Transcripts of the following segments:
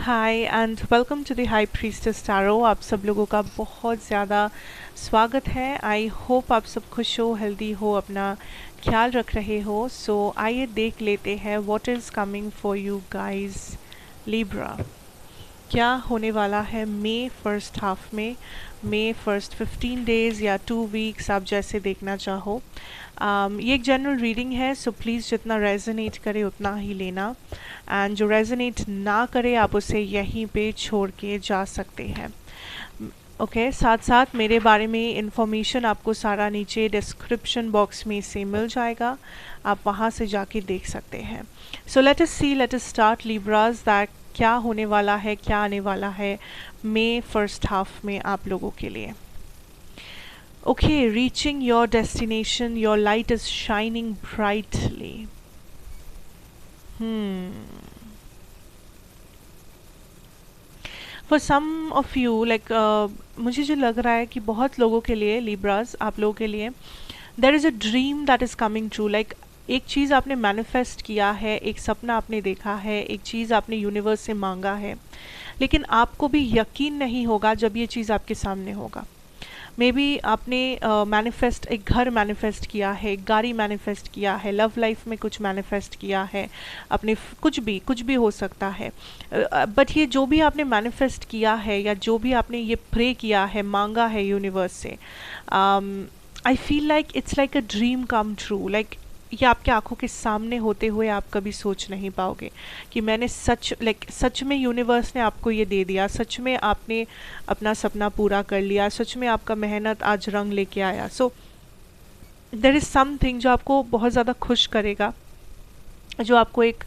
Hi and welcome to the high priestess tarot. आप सब लोगों का बहुत ज़्यादा स्वागत है। आई होप आप सब खुश हो, हेल्दी हो, अपना ख्याल रख रहे हो। सो आइए देख लेते हैं what is coming for you guys Libra. क्या होने वाला है मे फर्स्ट हाफ में, मे फर्स्ट 15 डेज़ या 2 वीक्स, आप जैसे देखना चाहो। ये एक जनरल रीडिंग है, सो प्लीज़ जितना रेजोनेट करे उतना ही लेना, एंड जो रेजोनेट ना करे आप उसे यहीं पे छोड़ के जा सकते हैं। ओके साथ साथ मेरे बारे में इंफॉर्मेशन आपको सारा नीचे डिस्क्रिप्शन बॉक्स में से मिल जाएगा, आप वहाँ से जाके देख सकते हैं। So let us see, let us start Libras, that क्या होने वाला है, क्या आने वाला है मे फर्स्ट हाफ में आप लोगों के लिए। Okay, reaching your destination, your light is shining brightly. For some of you like मुझे जो लग रहा है कि बहुत लोगों के लिए लिब्रास, आप लोगों के लिए there is a dream that is coming true. Like एक चीज़ आपने मैनिफेस्ट किया है, एक सपना आपने देखा है, एक चीज़ आपने यूनिवर्स से मांगा है, लेकिन आपको भी यकीन नहीं होगा जब ये चीज़ आपके सामने होगा। मे बी आपने मैनिफेस्ट एक घर मैनिफेस्ट किया है, एक गाड़ी मैनिफेस्ट किया है, लव लाइफ में कुछ मैनिफेस्ट किया है, अपने कुछ भी हो सकता है। बट ये जो भी आपने मैनिफेस्ट किया है या जो भी आपने ये प्रे किया है, मांगा है यूनिवर्स से, आई feel like it's like a dream come true. Like ये आपके आंखों के सामने होते हुए आप कभी सोच नहीं पाओगे कि मैंने सच में यूनिवर्स ने आपको ये दे दिया, सच में आपने अपना सपना पूरा कर लिया, सच में आपका मेहनत आज रंग लेके आया। सो देयर इज़ समथिंग जो आपको बहुत ज़्यादा खुश करेगा, जो आपको एक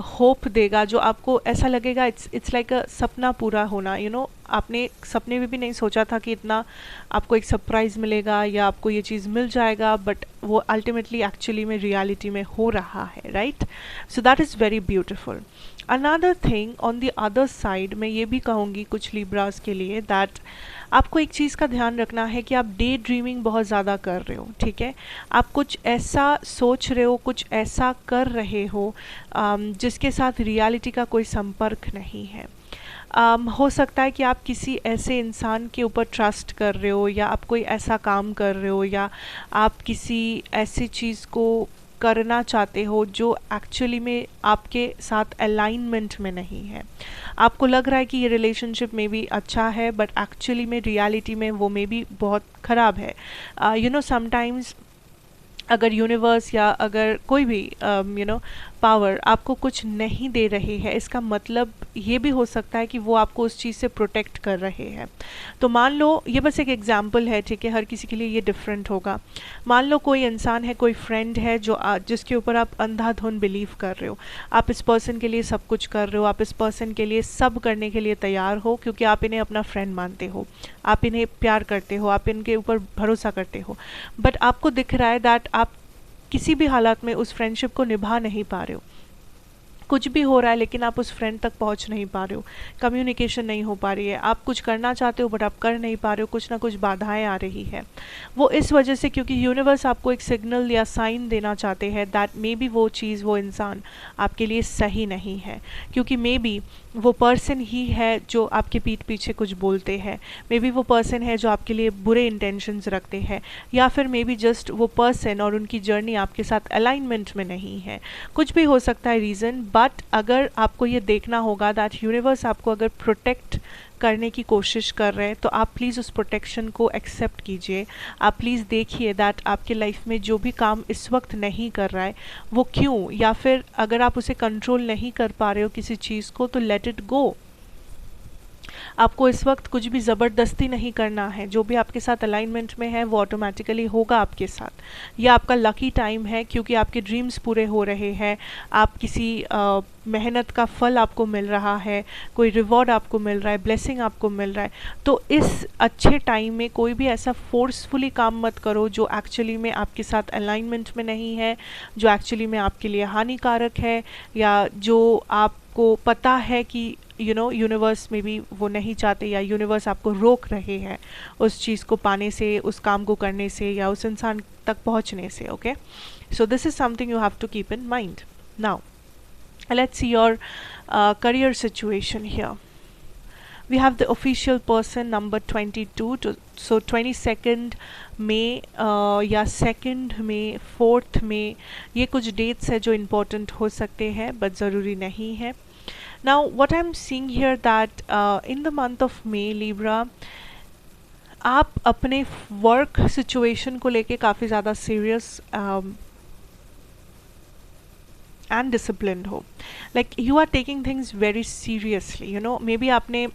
होप देगा, जो आपको ऐसा लगेगा इट्स लाइक अ सपना पूरा होना। आपने सपने में भी नहीं सोचा था कि इतना आपको एक सरप्राइज़ मिलेगा या आपको ये चीज़ मिल जाएगा, बट वो अल्टीमेटली एक्चुअली में रियलिटी में हो रहा है, right? So that is very beautiful. Another thing on the other side, मैं ये भी कहूँगी कुछ लिब्रास के लिए दैट आपको एक चीज़ का ध्यान रखना है कि आप डे ड्रीमिंग बहुत ज़्यादा कर रहे हो, ठीक है? आप कुछ ऐसा सोच रहे हो, कुछ ऐसा कर रहे हो जिसके साथ रियलिटी का कोई संपर्क नहीं है। हो सकता है कि आप किसी ऐसे इंसान के ऊपर ट्रस्ट कर रहे हो, या आप कोई ऐसा काम कर रहे हो, या आप किसी ऐसी चीज़ को करना चाहते हो जो एक्चुअली में आपके साथ अलाइनमेंट में नहीं है। आपको लग रहा है कि ये रिलेशनशिप में भी अच्छा है, बट एक्चुअली में रियलिटी में वो में भी बहुत ख़राब है। समटाइम्स अगर यूनिवर्स या अगर कोई भी पावर आपको कुछ नहीं दे रही है, इसका मतलब ये भी हो सकता है कि वो आपको उस चीज़ से प्रोटेक्ट कर रहे हैं। तो मान लो, ये बस एक एग्जांपल है, ठीक है? हर किसी के लिए ये डिफरेंट होगा। मान लो कोई इंसान है, कोई फ्रेंड है जो जिसके ऊपर आप अंधाधुन बिलीव कर रहे हो। आप इस पर्सन के लिए सब कुछ कर रहे हो, आप इस पर्सन के लिए सब करने के लिए तैयार हो, क्योंकि आप इन्हें अपना फ्रेंड मानते हो, आप इन्हें प्यार करते हो, आप इनके ऊपर भरोसा करते हो। बट आपको दिख रहा है दैट आप किसी भी हालात में उस फ्रेंडशिप को निभा नहीं पा रहे हो। कुछ भी हो रहा है लेकिन आप उस फ्रेंड तक पहुंच नहीं पा रहे हो, कम्युनिकेशन नहीं हो पा रही है, आप कुछ करना चाहते हो बट आप कर नहीं पा रहे हो, कुछ ना कुछ बाधाएं आ रही है। वो इस वजह से क्योंकि यूनिवर्स आपको एक सिग्नल या साइन देना चाहते हैं दैट मे बी वो चीज़, वो इंसान आपके लिए सही नहीं है, क्योंकि मे बी वो पर्सन ही है जो आपके पीठ पीछे कुछ बोलते हैं, मे बी वो पर्सन है जो आपके लिए बुरे इंटेंशंस रखते हैं, या फिर मे बी जस्ट वो पर्सन और उनकी जर्नी आपके साथ अलाइनमेंट में नहीं है। कुछ भी हो सकता है रीज़न, बट अगर आपको ये देखना होगा दैट यूनिवर्स आपको अगर प्रोटेक्ट करने की कोशिश कर रहे हैं, तो आप प्लीज़ उस प्रोटेक्शन को एक्सेप्ट कीजिए। आप प्लीज़ देखिए दैट आपके लाइफ में जो भी काम इस वक्त नहीं कर रहा है वो क्यों, या फिर अगर आप उसे कंट्रोल नहीं कर पा रहे हो किसी चीज़ को, तो लेट इट गो। आपको इस वक्त कुछ भी ज़बरदस्ती नहीं करना है, जो भी आपके साथ अलाइनमेंट में है वो ऑटोमेटिकली होगा आपके साथ। यह आपका लकी टाइम है क्योंकि आपके ड्रीम्स पूरे हो रहे हैं, आप किसी मेहनत का फल आपको मिल रहा है, कोई रिवॉर्ड आपको मिल रहा है, ब्लेसिंग आपको मिल रहा है। तो इस अच्छे टाइम में कोई भी ऐसा फोर्सफुली काम मत करो जो एक्चुअली में आपके साथ अलाइनमेंट में नहीं है, जो एक्चुअली में आपके लिए हानिकारक है, या जो आपको पता है कि यूनिवर्स में भी वो नहीं चाहते, या यूनिवर्स आपको रोक रहे हैं उस चीज़ को पाने से, उस काम को करने से, या उस इंसान तक पहुंचने से। Okay, so this is something you have to keep in mind. Now Let's see your career situation here. We have the official person number 22 to, so 22nd में या 2nd में 4th में, ये कुछ डेट्स है जो इम्पोर्टेंट हो सकते हैं बट ज़रूरी नहीं है. Now what I'm seeing here that in the month of May, Libra, आप अपने वर्क सिचुएशन को लेके काफ़ी ज़्यादा सीरियस एंड डिसिप्लिन्ड हो. Like you are taking things very seriously, you know. Maybe आपने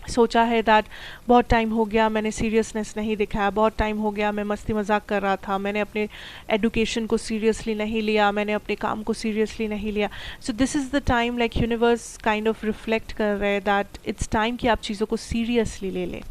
सोचा है दैट बहुत टाइम हो गया मैंने सीरियसनेस नहीं दिखाया, बहुत टाइम हो गया मैं मस्ती मजाक कर रहा था, मैंने अपने एजुकेशन को सीरियसली नहीं लिया, मैंने अपने काम को सीरियसली नहीं लिया. सो this is the time, like universe kind of reflect कर रहे हैं दैट इट्स टाइम कि आप चीज़ों को सीरियसली ले लें.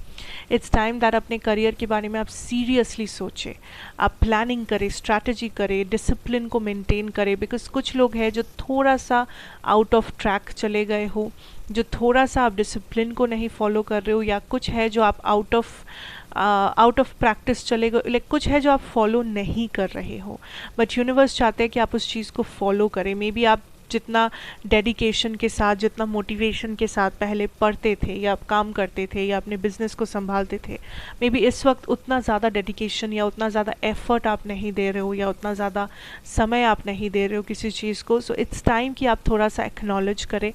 इट्स टाइम दैट अपने करियर के बारे में आप सीरियसली सोचें, आप प्लानिंग करें, स्ट्रैटेजी करें, डिसिप्लिन को मेंटेन करें. बिकॉज कुछ लोग हैं जो थोड़ा सा आउट ऑफ ट्रैक चले गए हो, जो थोड़ा सा आप डिसिप्लिन को नहीं फॉलो कर रहे हो, या कुछ है जो आप आउट ऑफ प्रैक्टिस चले गए, लाइक कुछ है जो आप फॉलो नहीं कर रहे हो. बट यूनिवर्स चाहते हैं कि आप उस चीज़ को फॉलो करें. मे बी आप जितना डेडिकेशन के साथ, जितना मोटिवेशन के साथ पहले पढ़ते थे या आप काम करते थे या अपने बिजनेस को संभालते थे, मे बी इस वक्त उतना ज़्यादा डेडिकेशन या उतना ज़्यादा एफर्ट आप नहीं दे रहे हो या उतना ज़्यादा समय आप नहीं दे रहे हो किसी चीज़ को. सो इट्स टाइम कि आप थोड़ा सा एक्नॉलेज करें,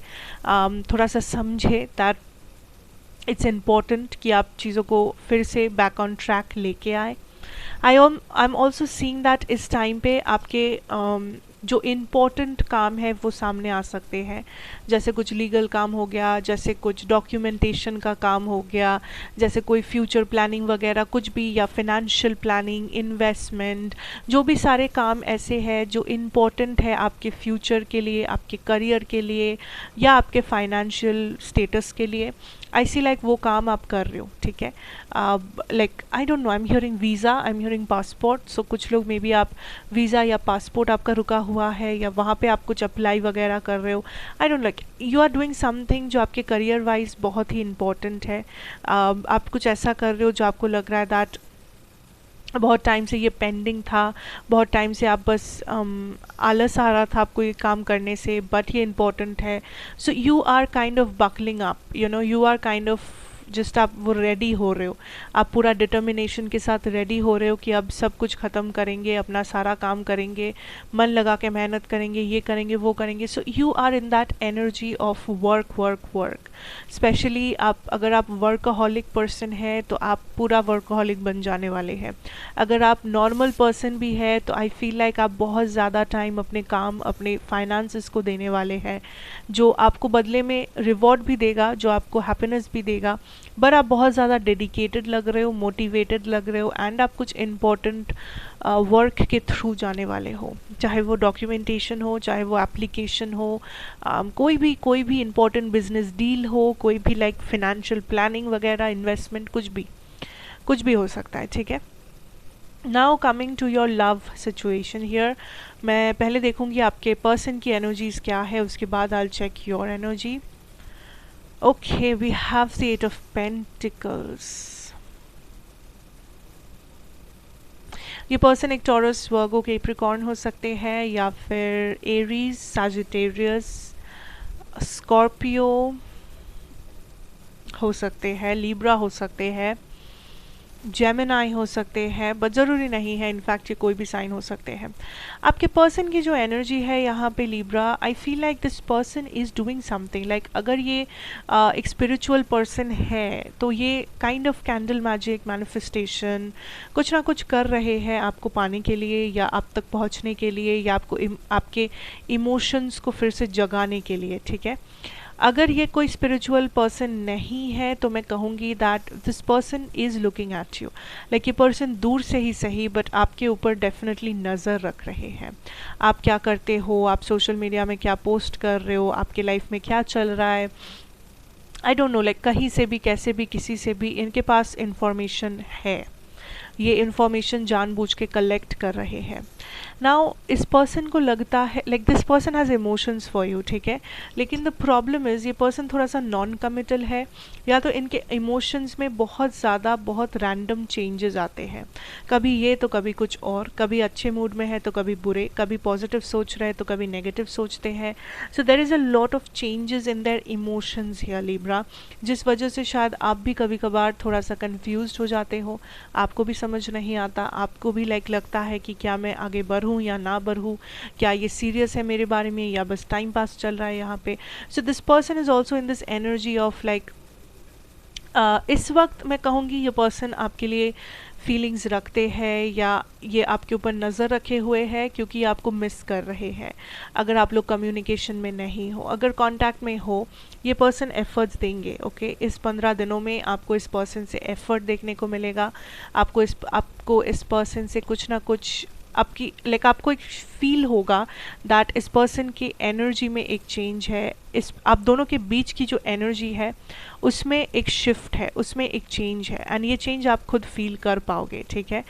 थोड़ा सा समझे दैट इट्स इम्पॉर्टेंट कि आप चीज़ों को फिर से बैक ऑन ट्रैक लेके आए. I am also seeing that इस टाइम पे आपके जो इम्पोर्टेंट काम है वो सामने आ सकते हैं. जैसे कुछ लीगल काम हो गया, जैसे कुछ डॉक्यूमेंटेशन का काम हो गया, जैसे कोई फ्यूचर प्लानिंग वगैरह कुछ भी, या फिनेंशियल प्लानिंग, इन्वेस्टमेंट, जो भी सारे काम ऐसे हैं जो इम्पोर्टेंट है आपके फ्यूचर के लिए, आपके करियर के लिए या आपके फाइनेंशियल स्टेटस के लिए. आई सी लाइक वो काम आप कर रहे हो, ठीक है. Like I don't know, I am hearing visa, I am hearing passport. So कुछ लोग मे बी आप वीज़ा या पासपोर्ट आपका रुका हुआ है या वहाँ पे आप कुछ अप्लाई वगैरह कर रहे हो. I don't like you are doing something जो आपके करियर वाइज बहुत ही इंपॉर्टेंट है. आप कुछ ऐसा कर रहे हो जो आपको लग रहा है दैट बहुत टाइम से ये पेंडिंग था, बहुत टाइम से आप बस आलस आ रहा था आपको ये काम करने से, बट ये इम्पोर्टेंट है. So you are kind of buckling up, you know, you are kind of just आप वो रेडी हो रहे हो, आप पूरा डिटर्मिनेशन के साथ रेडी हो रहे हो कि अब सब कुछ ख़त्म करेंगे, अपना सारा काम करेंगे, मन लगा के मेहनत करेंगे, ये करेंगे वो करेंगे. So you are in that energy of work work work. Specially अगर आप वर्कaholic पर्सन है तो आप पूरा वर्कaholic बन जाने वाले हैं. अगर आप नॉर्मल पर्सन भी है तो आई फील लाइक आप बहुत ज़्यादा टाइम अपने काम, अपने फाइनेंसेस को देने वाले हैं, जो आपको बदले में रिवॉर्ड भी देगा, जो आपको हैप्पीनेस भी देगा. बट आप बहुत ज़्यादा डेडिकेटेड लग रहे हो, मोटिवेटेड लग रहे हो, एंड आप कुछ इम्पोर्टेंट वर्क के थ्रू जाने वाले हो, चाहे वो डॉक्यूमेंटेशन हो, चाहे वो एप्लीकेशन हो, कोई भी इम्पोर्टेंट बिजनेस डील हो, कोई भी लाइक फिनेंशियल प्लानिंग वगैरह, इन्वेस्टमेंट, कुछ भी हो सकता है, ठीक है. Now coming to your love situation here, मैं पहले देखूंगी आपके पर्सन की एनर्जीज क्या है, उसके बाद I will check your energy. Okay, we have the Eight of Pentacles. ये पर्सन एक टॉरस, वर्गो, कैप्रिकॉर्न हो सकते हैं, या फिर एरीज, सैजिटेरियस, स्कॉर्पियो हो सकते हैं, लिब्रा हो सकते हैं, जेमिनाई हो सकते हैं, बट ज़रूरी नहीं है. इनफैक्ट ये कोई भी साइन हो सकते हैं. आपके पर्सन की जो एनर्जी है यहाँ पे Libra, I feel like this person is doing something. Like अगर ये एक स्पिरिचुअल पर्सन है तो ये kind of candle magic, manifestation, कुछ ना कुछ कर रहे हैं आपको पाने के लिए या आप तक पहुँचने के लिए, या आपको आपके इमोशंस को फिर से जगाने के लिए, ठीक है. अगर ये कोई स्पिरिचुअल पर्सन नहीं है तो मैं कहूँगी that this person is looking at you. Like ये पर्सन दूर से ही सही बट आपके ऊपर डेफिनेटली नज़र रख रहे हैं. आप क्या करते हो, आप सोशल मीडिया में क्या पोस्ट कर रहे हो, आपके लाइफ में क्या चल रहा है, आई डोंट नो, लाइक कहीं से भी, कैसे भी, किसी से भी इनके पास इंफॉर्मेशन है. ये इंफॉर्मेशन जानबूझ के कलेक्ट कर रहे हैं. नाउ इस पर्सन को लगता है like this person has emotions for you, ठीक है, लेकिन द प्रॉब्लम इज़ ये पर्सन थोड़ा सा नॉन कमिटल है, या तो इनके इमोशंस में बहुत ज़्यादा बहुत रैंडम चेंजेस आते हैं, कभी ये तो कभी कुछ और, कभी अच्छे मूड में है तो कभी बुरे, कभी पॉजिटिव सोच रहे हैं तो कभी नेगेटिव सोचते हैं. So there is a lot of changes in their emotions here Libra, जिस वजह से शायद आप भी कभी कभार थोड़ा सा कन्फ्यूज हो जाते हो, आपको भी समझ नहीं आता, आपको भी लाइक लगता है कि क्या मैं आगे बढ़ूँ या ना बढ़ूँ, क्या ये सीरियस है मेरे बारे में या बस टाइम पास चल रहा है यहाँ पे. So this person is also in this energy of like इस वक्त मैं कहूँगी ये पर्सन आपके लिए फीलिंग्स रखते हैं या ये आपके ऊपर नज़र रखे हुए हैं क्योंकि आपको मिस कर रहे हैं. अगर आप लोग कम्युनिकेशन में नहीं हो, अगर कांटेक्ट में हो, ये पर्सन एफर्ट्स देंगे. ओके, इस 15 दिनों में आपको इस पर्सन से एफर्ट देखने को मिलेगा. आपको इस पर्सन से कुछ ना कुछ आपकी लाइक आपको एक फील होगा दैट इस पर्सन की एनर्जी में एक चेंज है, इस आप दोनों के बीच की जो एनर्जी है उसमें एक शिफ्ट है, उसमें एक चेंज है, एंड ये चेंज आप खुद फील कर पाओगे. ठीक है,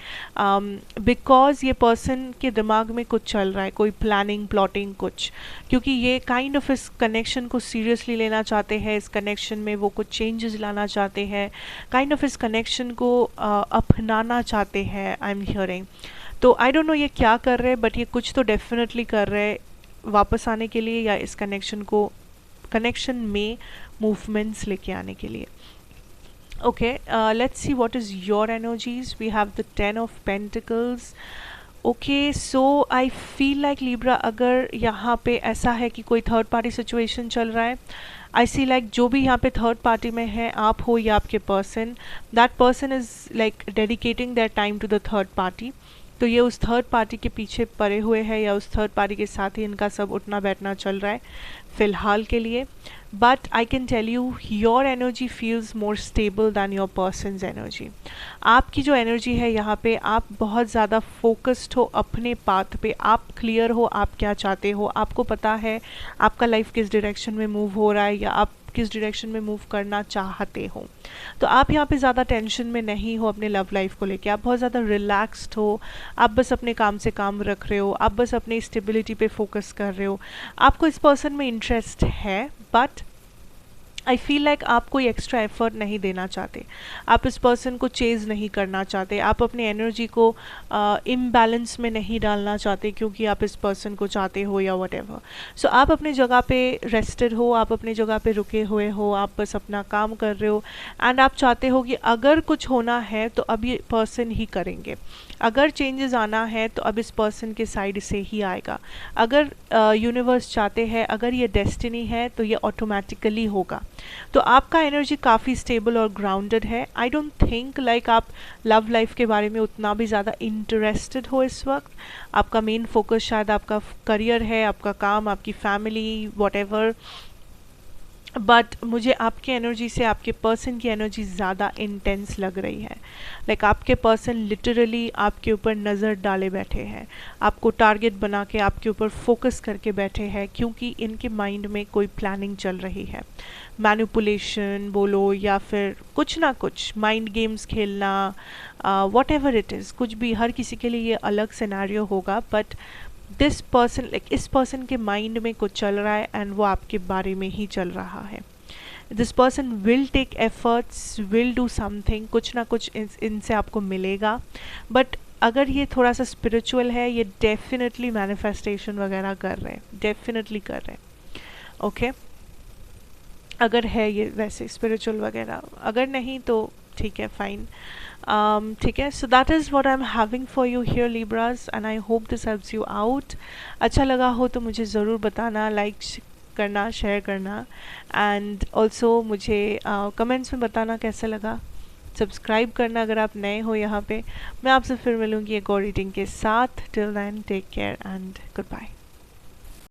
बिकॉज ये पर्सन के दिमाग में कुछ चल रहा है, कोई प्लानिंग प्लॉटिंग कुछ, क्योंकि ये काइंड ऑफ इस कनेक्शन को सीरियसली लेना चाहते हैं, इस कनेक्शन में वो कुछ चेंजेस लाना चाहते हैं, काइंड ऑफ इस कनेक्शन को अपनाना चाहते हैं. आई एम हियरिंग. तो आई डोंट नो ये क्या कर रहे हैं, बट ये कुछ तो डेफिनेटली कर रहे हैं वापस आने के लिए या इस कनेक्शन में मूवमेंट्स लेके आने के लिए. Okay, let's see what is your energies. We have the 10 of pentacles. Okay, so I feel like Libra, अगर यहाँ पे ऐसा है कि कोई थर्ड पार्टी सिचुएशन चल रहा है, आई सी लाइक जो भी यहाँ पे थर्ड पार्टी में है, आप हो या आपके person, that person is like dedicating their time to the third party. तो ये उस थर्ड पार्टी के पीछे पड़े हुए हैं या उस थर्ड पार्टी के साथ ही इनका सब उठना बैठना चल रहा है फ़िलहाल के लिए. But I can tell you your energy feels more stable than your person's energy. आपकी जो एनर्जी है यहाँ पे, आप बहुत ज़्यादा फोकस्ड हो अपने पाथ पे, आप क्लियर हो आप क्या चाहते हो, आपको पता है आपका लाइफ किस डायरेक्शन में मूव हो रहा है या आप किस डायरेक्शन में मूव करना चाहते हो. तो आप यहाँ पे ज़्यादा टेंशन में नहीं हो अपने लव लाइफ को लेके, आप बहुत ज़्यादा रिलैक्स्ड हो, आप बस अपने काम से काम रख रहे हो, आप बस अपनी स्टेबिलिटी पे फोकस कर रहे हो. आपको इस पर्सन में इंटरेस्ट है, बट आई फील लाइक आप कोई एक्स्ट्रा एफर्ट नहीं देना चाहते, आप इस पर्सन को चेज़ नहीं करना चाहते, आप अपनी एनर्जी को इम्बैलेंस में नहीं डालना चाहते क्योंकि आप इस पर्सन को चाहते हो या वट एवर. सो आप अपनी जगह पे रेस्टेड हो, आप अपनी जगह पे रुके हुए हो, आप बस अपना काम कर रहे हो, एंड आप चाहते हो कि अगर कुछ होना है तो अब ये पर्सन ही करेंगे, अगर चेंजेस आना है तो अब इस पर्सन के साइड से ही आएगा, अगर यूनिवर्स चाहते हैं, अगर ये डेस्टिनी है तो ये ऑटोमेटिकली होगा. तो आपका एनर्जी काफ़ी स्टेबल और ग्राउंडेड है. आई डोंट थिंक लाइक आप लव लाइफ के बारे में उतना भी ज़्यादा इंटरेस्टेड हो इस वक्त. आपका मेन फोकस शायद आपका करियर है, आपका काम, आपकी फैमिली, वॉटेवर. बट मुझे आपकी एनर्जी से आपके पर्सन की एनर्जी ज़्यादा इंटेंस लग रही है. लाइक आपके पर्सन लिटरली आपके ऊपर नज़र डाले बैठे हैं, आपको टारगेट बना के आपके ऊपर फोकस करके बैठे हैं, क्योंकि इनके माइंड में कोई प्लानिंग चल रही है. मैनिपुलेशन बोलो या फिर कुछ ना कुछ माइंड गेम्स खेलना, वॉट एवर इट इज़, कुछ भी, हर किसी के लिए ये अलग सिनेरियो होगा. बट दिस पर्सन लाइक इस पर्सन के माइंड में कुछ चल रहा है एंड वो आपके बारे में ही चल रहा है. This person will take efforts, will do something, कुछ ना कुछ इनसे आपको मिलेगा. बट अगर ये थोड़ा सा स्पिरिचुअल है, ये डेफिनेटली मैनिफेस्टेशन वगैरह कर रहे हैं, डेफिनेटली कर रहे हैं. ओके, अगर है ये वैसे स्पिरिचुअल वगैरह, अगर नहीं तो ठीक है, फाइन. ठीक है, so that is what I am having for you here Libras, and I hope this helps you out. अच्छा लगा हो तो मुझे ज़रूर बताना, लाइक करना, शेयर करना, एंड ऑल्सो मुझे कमेंट्स में बताना कैसा लगा. सब्सक्राइब करना अगर आप नए हो यहाँ पे. मैं आपसे फिर मिलूँगी एक और रीडिंग के साथ. Till then take care and good bye.